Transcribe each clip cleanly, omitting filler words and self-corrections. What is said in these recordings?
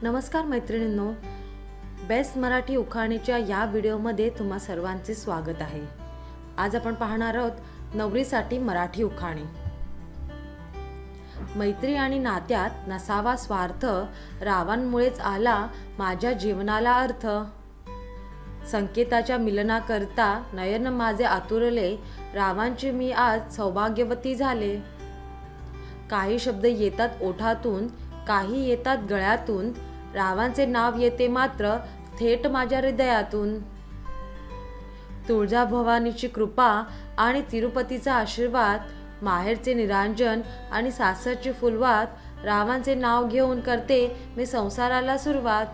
नमस्कार मैत्रिणींनो, बेस्ट मराठी उखाणीच्या या व्हिडिओमध्ये तुम्हा सर्वांचे स्वागत आहे। आज आपण पाहणार आहोत नवरीसाठी मराठी उखाणी। मैत्री आणि नात्यात नसावा स्वार्थ, रावांमुळेच आला माझ्या जीवनाला अर्थ। संकेताच्या मिलनाकरता नयन माझे आतुरले, रावांची मी आज सौभाग्यवती झाले। काही शब्द येतात ओठातून, काही येतात गळ्यातून, रावांचे नाव येते मात्र थेट माझ्या हृदयातून। तुळजाभवानीची कृपा आणि तिरुपतीचा आशीर्वाद, माहेरचे निरांजन आणि सासरची फुलवात, रावांचे नाव घेऊन करते मी संसाराला सुरुवात।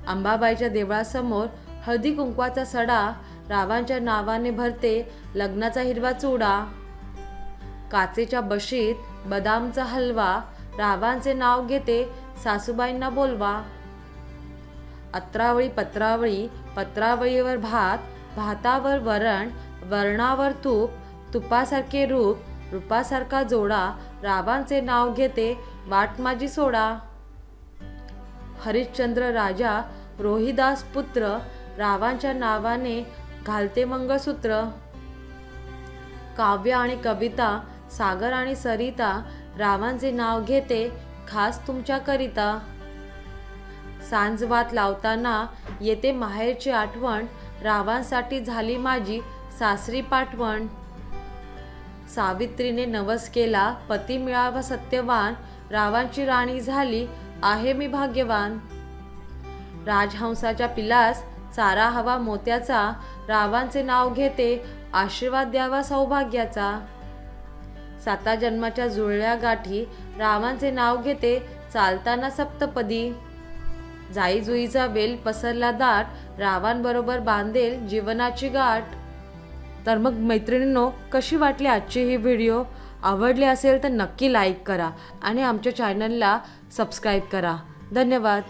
अंबाबाईच्या देवळासमोर हळदी कुंकवाचा सडा, रावांच्या नावाने भरते लग्नाचा हिरवा चुडा। काचेच्या बशीत बदामचा हलवा, रावांचे नाव घेते सासूबाईंना बोलवा। अत्रावळी पत्रावळी, पत्रावळीवर भात, भातावर वरण, वरणावर तूप, तुपासारखे रूप, रूपासारखा जोडा, रावांचे नाव घेते वाट माझी सोडा। हरिश्चंद्र राजा, रोहिदास पुत्र, रावांच्या नावाने घालते मंगळसूत्र। काव्य आणि कविता, सागर आणि सरिता, रावांचे नाव घेते खास तुमच्या करिता। सांजवात लावताना येते माहेरची आठवण, रावांसाठी झाली माझी सासरी पाठवण। सावित्रीने नवस केला पती मिळावा सत्यवान, रावांची राणी झाली आहे मी भाग्यवान। राजहंसाच्या पिलास चारा हवा मोत्याचा, रावांचे नाव घेते आशीर्वाद द्यावा सौभाग्याचा। 7 जन्माच्या जुळल्या गाठी, रावांचे नाव घेते चालताना सप्तपदी। जाई जुईचा वेल पसरला दाट, रावांबरोबर बांधेल जीवनाची गाठ। तर मग मैत्रिणींनो, कशी वाटली आजची ही व्हिडिओ? आवडली असेल तर नक्की लाईक करा आणि आमच्या चॅनलला सबस्क्राईब करा। धन्यवाद।